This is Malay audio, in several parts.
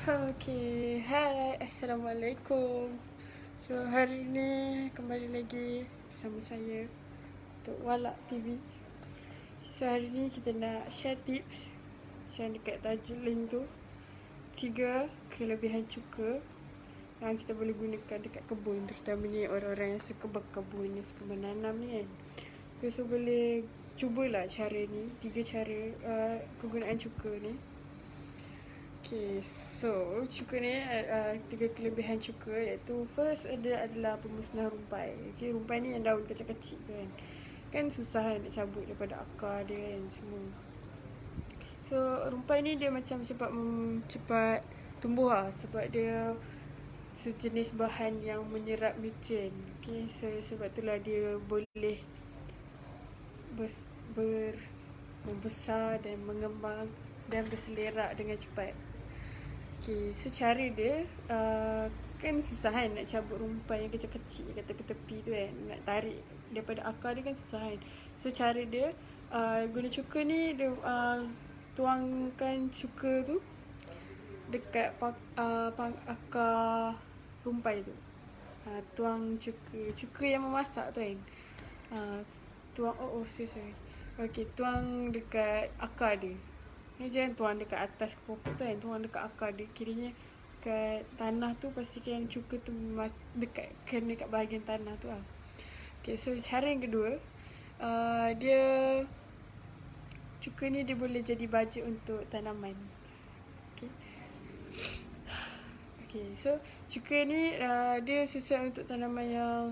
Okay, hai, Assalamualaikum. So, hari ni kembali lagi bersama saya untuk Walak TV. So, hari ni kita nak share tips macam dekat tajuk link tu 3 kelebihan cuka yang kita boleh gunakan dekat kebun, terutamanya orang-orang yang suka berkebun, yang suka menanam ni kan. So, boleh cubalah cara ni, 3 cara kegunaan cuka ni. Okay, so cuka ni 3 kelebihan cuka, iaitu first adalah pemusnahan rumpai. Okay, rumpai ni yang daun kecil-kecil kan. Kan susah nak cabut daripada akar dia kan semua. So rumpai ni dia macam cepat tumbuh lah, sebab dia sejenis bahan yang menyerap nutrien. Okay, so sebab itulah dia boleh membesar dan mengembang dan berselerak dengan cepat. Okay, so cara dia kan susah kan nak cabut rumpai yang kecil-kecil kat tepi-tepi tu kan, nak tarik daripada akar dia kan susah kan. So cara dia guna cuka ni, dia tuangkan cuka tu dekat akar rumpai tu. Tuang cuka yang memasak tu kan, tuang sorry. Okay, tuang dekat akar dia. Ni jangan tuang dekat atas pokok tu kan, tuang dekat akar dia. Kiranya kat tanah tu pastikan cuka tu kena kat bahagian tanah tu lah. Okay, so cara yang kedua, dia cuka ni dia boleh jadi baja untuk tanaman. Okay, so cuka ni dia sesuai untuk tanaman yang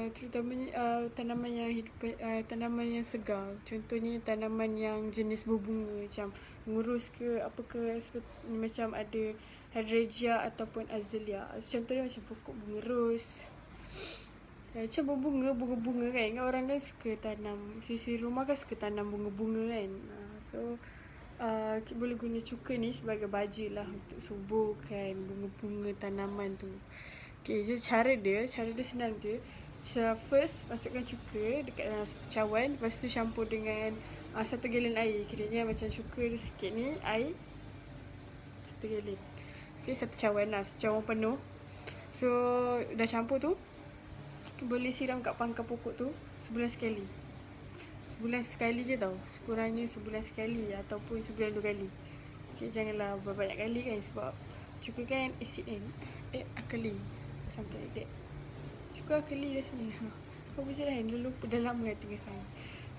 terutamanya tanaman yang hidup, tanaman yang segar. Contohnya tanaman yang jenis berbunga, macam ngurus ke apa ke, macam ada hydrangea ataupun azalea. Contohnya macam pokok bunga ros, macam bunga-bunga kan. Orang kan suka tanam, sisi rumah kan suka tanam bunga-bunga kan. So boleh guna cuka ni sebagai baja lah untuk suburkan bunga-bunga tanaman tu. Okay, so cara dia senang je. First, masukkan cuka dekat dalam satu cawan. Lepas tu campur dengan 1 galon air. Kiranya macam cuka dia sikit ni, air 1 galon. Okay, 1 cawan lah, cawan penuh. So, dah campur tu, boleh siram kat pangkal pokok tu sebulan sekali. Sebulan sekali je tau. Sekurangnya sebulan sekali ataupun sebulan 2 kali. Okay, janganlah berbanyak kali kan, sebab cuka kan asid kan, alkali, something like that. Cuka alkali rasanya. Apa je lah, lupa dah lama kan tinggal saya.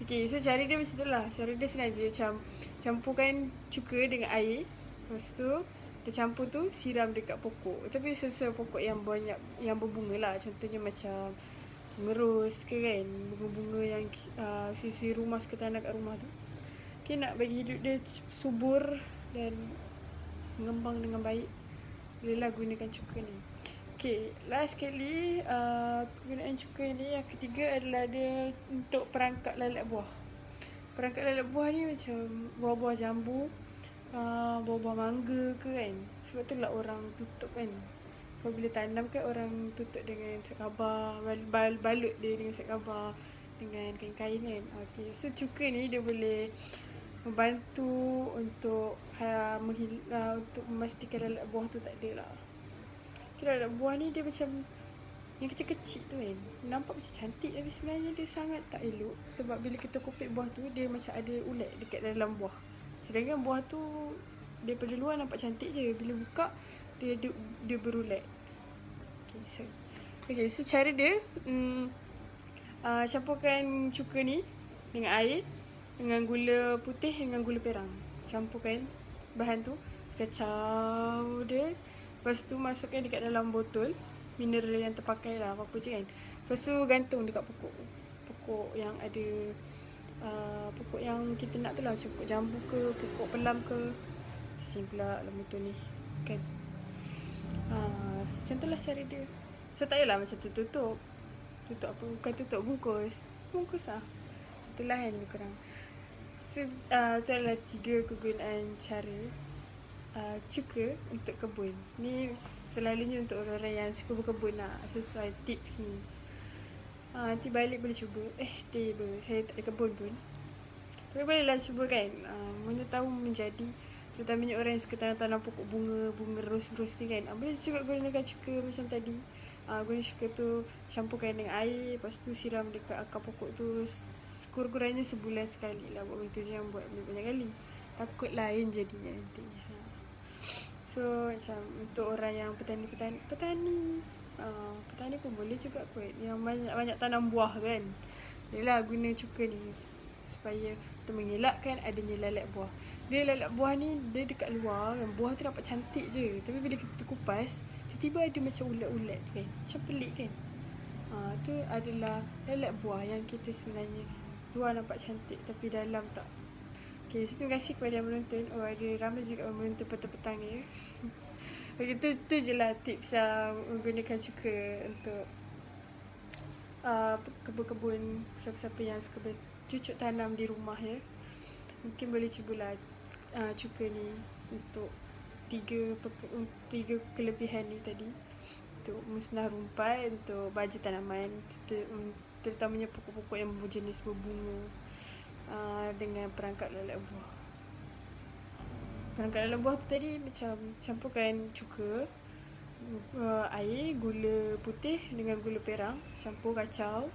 Okay, so cara dia macam tu lah. Cara dia senang je, macam campurkan cuka dengan air. Lepas tu dah campur tu, siram dekat pokok. Tapi sesuai pokok yang banyak, yang berbunga lah. Contohnya macam ngerus ke kan, bunga-bunga yang sisi rumah, suka tanam kat rumah tu. Okay, nak bagi hidup dia subur dan mengembang dengan baik, bolehlah gunakan cuka ni. Okay, last sekali kegunaan cuka ni yang ketiga adalah dia untuk perangkap lalat buah. Perangkap lalat buah ni macam buah-buah jambu, buah-buah mangga ke kan. Sebab tu lah orang tutup kan. Apabila tanam kan orang tutup dengan cat khabar, balut dia dengan cat khabar, dengan kain-kain kan. Okay, so cuka ni dia boleh membantu untuk untuk memastikan lalat buah tu tak ada lah. Okay, lalat buah ni dia macam yang kecil-kecil tu kan, nampak macam cantik tapi sebenarnya dia sangat tak elok. Sebab bila kita kopek buah tu, dia macam ada ulat dekat dalam buah. Sedangkan buah tu daripada luar nampak cantik je, bila buka dia berulat. Okay, so cara dia campurkan cuka ni dengan air, dengan gula putih, dengan gula perang. Campurkan bahan tu, sekacau dia. Lepas tu masukkan dekat dalam botol mineral yang terpakai lah, apa-apa je kan. Lepas tu gantung dekat pokok yang ada pokok yang kita nak tu lah, macam pokok jambu ke, pokok pelam ke. Simple lah betul ni kan. Macam tu lah cara dia. So tak payahlah macam tutup apa, bukan tutup, bungkus lah. Macam tu lah kan lebih kurang. So tu adalah 3 kegunaan cara cuka untuk kebun. Ni selalunya untuk orang-orang yang suka berkebun lah, sesuai tips ni. Nanti balik boleh cuba. Saya tak ada kebun pun, tapi bolehlah cuba kan. Mana tahu menjadi. Terutamanya orang yang suka tanam-tanam pokok bunga rose ni kan. Boleh juga gunakan cuka macam tadi. Guna cuka tu campurkan dengan air, lepas tu siram dekat akar pokok tu kurang-kurangnya sebulan sekali lah. Buat begitu, jangan buat banyak kali. Takut lain jadinya nanti. So macam untuk orang yang petani pun boleh juga kot, yang banyak tanam buah kan. Yelah, guna cuka ni supaya untuk mengelakkan adanya lalat buah. Dia lalat buah ni dia dekat luar kan, buah tu nampak cantik je, tapi bila kita kupas tiba-tiba ada macam ulat-ulat tu kan, macam pelik kan. Tu adalah lalat buah yang kita sebenarnya luar nampak cantik tapi dalam tak. Okay, so terima kasih kepada yang menonton. Ada ramai juga yang menonton petang-petang ni. Okay, tu je lah tips menggunakan cuka untuk kebun-kebun, siapa-siapa yang suka bercucuk tanam di rumah ya. Mungkin boleh cubalah cuka ni untuk tiga kelebihan ni tadi. Untuk musnah rumpat, untuk baja tanaman, terutamanya pokok-pokok yang berjenis berbunga, dengan perangkap lalat buah. Perangkap lalat buah tu tadi macam campurkan cuka, air, gula putih dengan gula perang, campur kacau.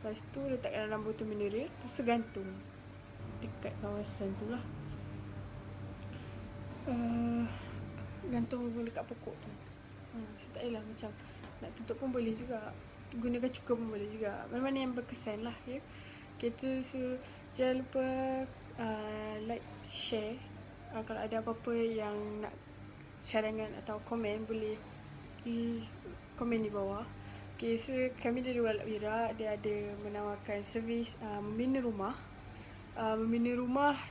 Lepas tu letakkan dalam botol mineral, lepas tu gantung dekat kawasan tu lah. Gantung dekat pokok tu. So tak payahlah macam nak tutup pun boleh juga, gunakan cuka pun boleh juga, mana-mana yang berkesan lah ya. Okay, so jangan lupa like, share. Kalau ada apa-apa yang nak cadangan atau komen, boleh komen di bawah. Okay, so kami dari Walak Wira, dia ada menawarkan servis membina rumah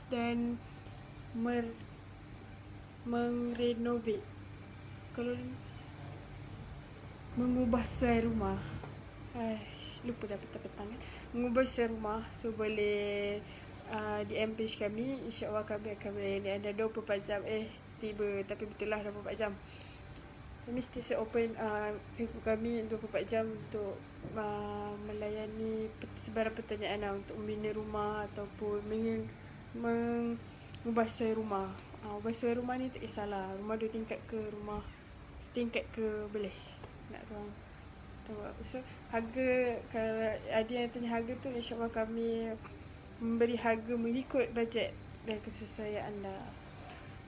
dan merenovate, kalau mengubah suai rumah. Lupa dah petang-petang kan. Mengubah suai rumah. So boleh DM page kami. InsyaAllah kami akan melayani anda 24 jam. Tiba, tapi betul lah 24 jam. Kami sentiasa open Facebook kami 24 jam untuk melayani sebarang pertanyaan untuk membina rumah ataupun mengubah suai rumah. Ubah suai rumah ni tak kisahlah, rumah 2 tingkat ke rumah setingkat ke, boleh nak tahu. So harga, kalau ada yang tanya harga tu, insyaAllah kami memberi harga mengikut bajet dan kesesuaian anda.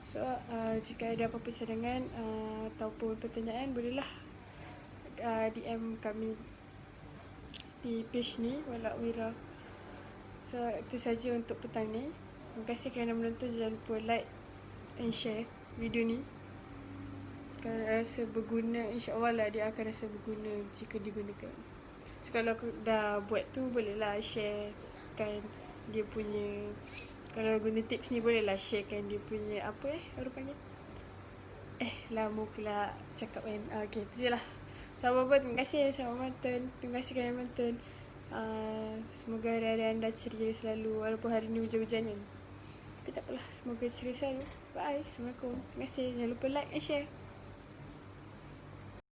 So jika ada apa-apa cadangan ataupun pertanyaan, bolehlah DM kami di page ni, Walak Wira. So itu saja untuk petang ni. Terima kasih kerana menonton. Jangan lupa like and share video ni. Kalau rasa berguna, insyaAllah lah dia akan rasa berguna jika digunakan. So kalau dah buat tu, bolehlah share kan dia punya, kalau guna tips ni bolehlah sharekan dia punya orang panggil, lama pula cakap kan. Okay, tu je lah. So apa-apa, terima kasih selamat menonton. Terima kasih kerana menonton. Semoga hari-hari anda ceria selalu, walaupun hari ni hujan-hujan kan. Tapi tak apalah, semoga ceria selalu. Bye. Assalamualaikum. Terima kasih. Jangan lupa like and share.